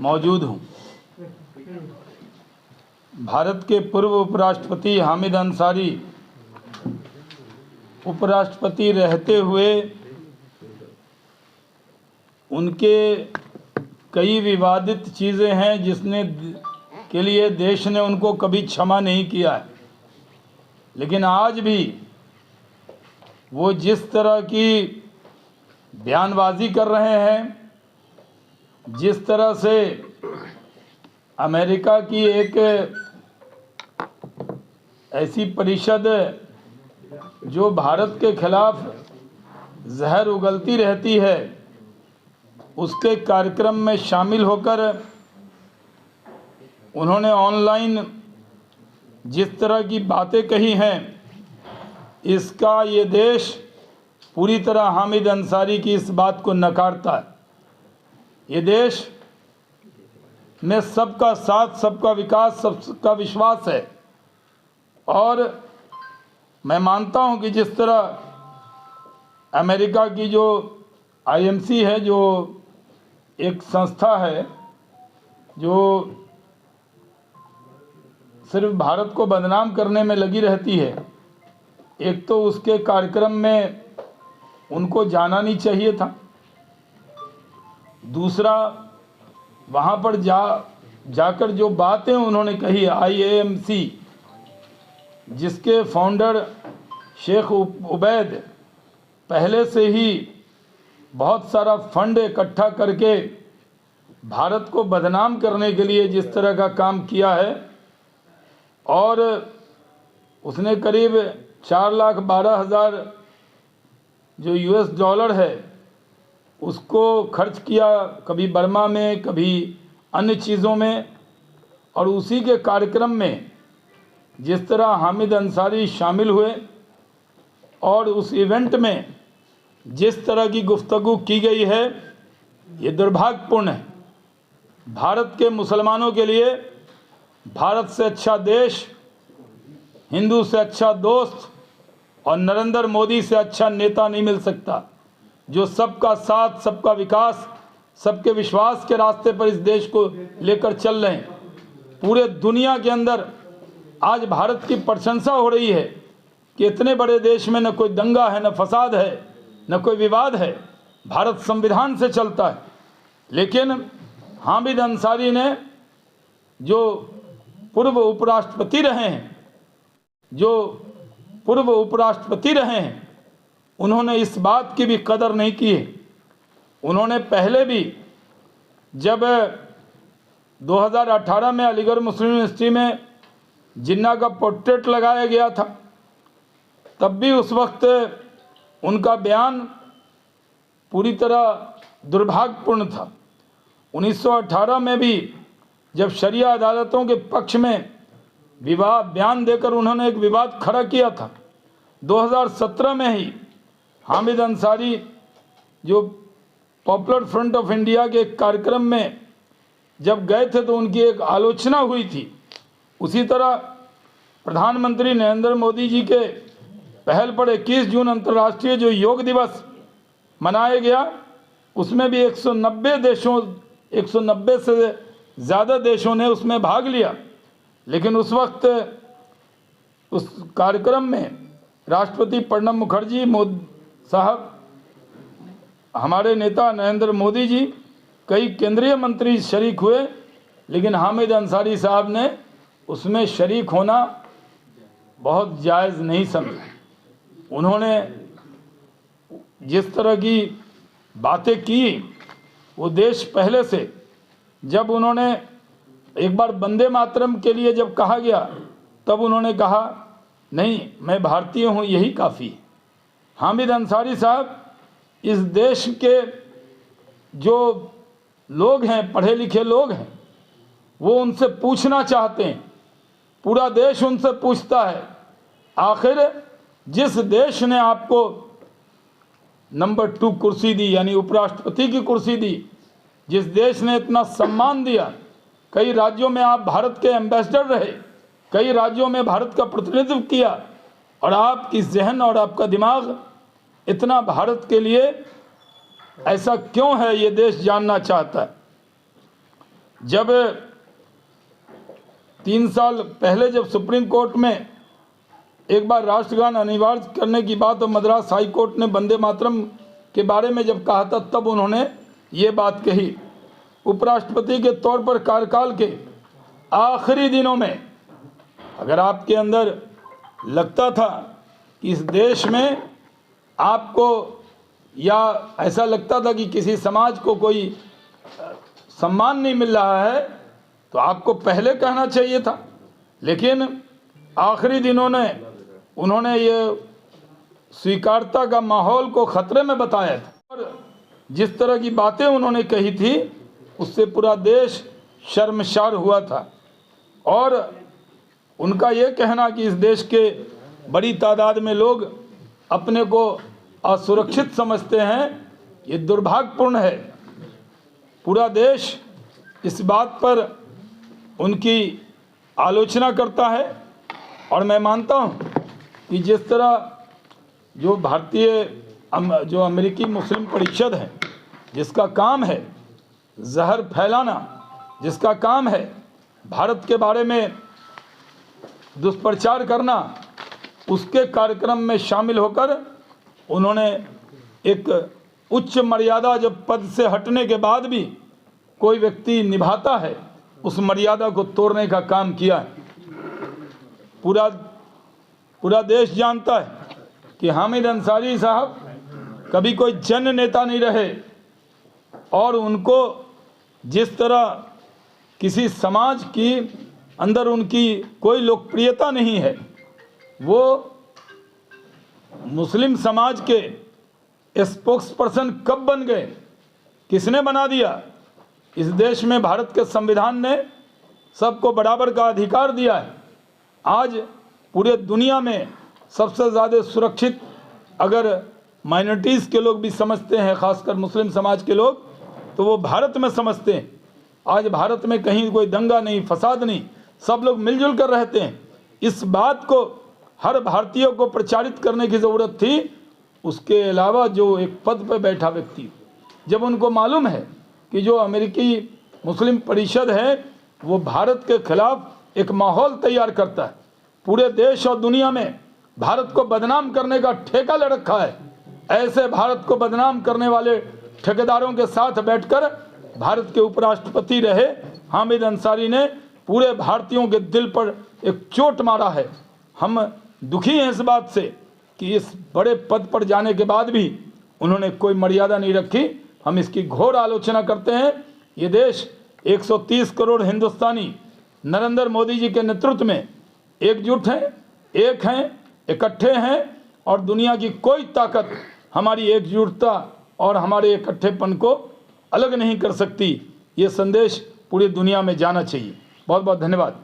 मौजूद हूँ। भारत के पूर्व उपराष्ट्रपति हामिद अंसारी उपराष्ट्रपति रहते हुए उनके कई विवादित चीज़ें हैं जिसने के लिए देश ने उनको कभी क्षमा नहीं किया है। लेकिन आज भी वो जिस तरह की बयानबाजी कर रहे हैं, जिस तरह से अमेरिका की एक ऐसी परिषद जो भारत के खिलाफ जहर उगलती रहती है, उसके कार्यक्रम में शामिल होकर उन्होंने ऑनलाइन जिस तरह की बातें कही हैं, इसका ये देश पूरी तरह हामिद अंसारी की इस बात को नकारता है। ये देश में सबका साथ, सबका विकास, सबका विश्वास है। और मैं मानता हूं कि जिस तरह अमेरिका की जो आईएमसी है, जो एक संस्था है जो सिर्फ भारत को बदनाम करने में लगी रहती है, एक तो उसके कार्यक्रम में उनको जाना नहीं चाहिए था। दूसरा, वहाँ पर जाकर जो बातें उन्होंने कही, आईएमसी जिसके फाउंडर शेख उबैद पहले से ही बहुत सारा फंड इकट्ठा करके भारत को बदनाम करने के लिए जिस तरह का काम किया है, और उसने करीब 4,12,000 जो यूएस डॉलर है उसको खर्च किया, कभी बर्मा में, कभी अन्य चीज़ों में। और उसी के कार्यक्रम में जिस तरह हामिद अंसारी शामिल हुए और उस इवेंट में जिस तरह की गुफ्तगू की गई है, ये दुर्भाग्यपूर्ण है। भारत के मुसलमानों के लिए भारत से अच्छा देश, हिंदू से अच्छा दोस्त और नरेंद्र मोदी से अच्छा नेता नहीं मिल सकता, जो सबका साथ, सबका विकास, सबके विश्वास के रास्ते पर इस देश को लेकर चल रहे हैं। पूरे दुनिया के अंदर आज भारत की प्रशंसा हो रही है कि इतने बड़े देश में न कोई दंगा है, न फसाद है, न कोई विवाद है, भारत संविधान से चलता है। लेकिन हामिद अंसारी ने, जो पूर्व उपराष्ट्रपति रहे हैं, उन्होंने इस बात की भी कदर नहीं की है। उन्होंने पहले भी जब 2018 में अलीगढ़ मुस्लिम यूनिवर्सिटी में जिन्ना का पोर्ट्रेट लगाया गया था, तब भी उस वक्त उनका बयान पूरी तरह दुर्भाग्यपूर्ण था। 1918 में भी जब शरिया अदालतों के पक्ष में बयान देकर उन्होंने एक विवाद खड़ा किया था। 2017 में ही हामिद अंसारी जो पॉपुलर फ्रंट ऑफ इंडिया के कार्यक्रम में जब गए थे तो उनकी एक आलोचना हुई थी। उसी तरह प्रधानमंत्री नरेंद्र मोदी जी के पहल पर 21 जून अंतर्राष्ट्रीय जो योग दिवस मनाया गया, उसमें भी 190 से ज़्यादा देशों ने उसमें भाग लिया। लेकिन उस वक्त उस कार्यक्रम में राष्ट्रपति प्रणब मुखर्जी साहब, हमारे नेता नरेंद्र मोदी जी, कई केंद्रीय मंत्री शरीक हुए, लेकिन हामिद अंसारी साहब ने उसमें शरीक होना बहुत जायज़ नहीं समझा। उन्होंने जिस तरह की बातें की, वो देश पहले से, जब उन्होंने एक बार वंदे मातरम के लिए जब कहा गया, तब उन्होंने कहा नहीं, मैं भारतीय हूँ, यही काफ़ी है। हामिद अंसारी साहब इस देश के जो लोग हैं, पढ़े लिखे लोग हैं, वो उनसे पूछना चाहते हैं, पूरा देश उनसे पूछता है, आखिर जिस देश ने आपको नंबर 2 कुर्सी दी, यानी उपराष्ट्रपति की कुर्सी दी, जिस देश ने इतना सम्मान दिया, कई राज्यों में आप भारत के एम्बेसडर रहे, कई राज्यों में भारत का प्रतिनिधित्व किया, और आपकी जहन और आपका दिमाग इतना भारत के लिए ऐसा क्यों है, ये देश जानना चाहता है। जब 3 साल पहले जब सुप्रीम कोर्ट में एक बार राष्ट्रगान अनिवार्य करने की बात और मद्रास हाई कोर्ट ने वंदे मातरम के बारे में जब कहा था, तब उन्होंने ये बात कही। उपराष्ट्रपति के तौर पर कार्यकाल के आखिरी दिनों में अगर आपके अंदर लगता था कि इस देश में आपको, या ऐसा लगता था कि किसी समाज को कोई सम्मान नहीं मिल रहा है, तो आपको पहले कहना चाहिए था। लेकिन आखिरी दिनों में उन्होंने ये स्वीकारता का माहौल को खतरे में बताया था, और जिस तरह की बातें उन्होंने कही थी उससे पूरा देश शर्मसार हुआ था। और उनका ये कहना कि इस देश के बड़ी तादाद में लोग अपने को असुरक्षित समझते हैं, ये दुर्भाग्यपूर्ण है। पूरा देश इस बात पर उनकी आलोचना करता है। और मैं मानता हूँ कि जिस तरह जो जो अमेरिकी मुस्लिम परिषद है, जिसका काम है जहर फैलाना, जिसका काम है भारत के बारे में दुष्प्रचार करना, उसके कार्यक्रम में शामिल होकर उन्होंने एक उच्च मर्यादा, जब पद से हटने के बाद भी कोई व्यक्ति निभाता है, उस मर्यादा को तोड़ने का काम किया है। पूरा देश जानता है कि हामिद अंसारी साहब कभी कोई जन नेता नहीं रहे, और उनको जिस तरह किसी समाज की अंदर उनकी कोई लोकप्रियता नहीं है, वो मुस्लिम समाज के स्पोक्स पर्सन कब बन गए, किसने बना दिया? इस देश में भारत के संविधान ने सबको बराबर का अधिकार दिया है। आज पूरे दुनिया में सबसे ज़्यादा सुरक्षित अगर माइनॉरिटीज़ के लोग भी समझते हैं, खासकर मुस्लिम समाज के लोग, तो वो भारत में समझते हैं। आज भारत में कहीं कोई दंगा नहीं, फसाद नहीं, सब लोग मिलजुल कर रहते हैं। इस बात को हर भारतीय को प्रचारित करने की ज़रूरत थी। उसके अलावा जो एक पद पर बैठा व्यक्ति, जब उनको मालूम है कि जो अमेरिकी मुस्लिम परिषद है वो भारत के खिलाफ एक माहौल तैयार करता है, पूरे देश और दुनिया में भारत को बदनाम करने का ठेका ले रखा है, ऐसे भारत को बदनाम करने वाले ठेकेदारों के साथ बैठकर भारत के उपराष्ट्रपति रहे हामिद अंसारी ने पूरे भारतीयों के दिल पर एक चोट मारा है। हम दुखी हैं इस बात से कि इस बड़े पद पर जाने के बाद भी उन्होंने कोई मर्यादा नहीं रखी। हम इसकी घोर आलोचना करते हैं। ये देश 130 करोड़ हिंदुस्तानी नरेंद्र मोदी जी के नेतृत्व में एकजुट हैं, एक हैं, इकट्ठे हैं, और दुनिया की कोई ताकत हमारी एकजुटता और हमारे इकट्ठेपन को अलग नहीं कर सकती। ये संदेश पूरी दुनिया में जाना चाहिए। बहुत बहुत धन्यवाद।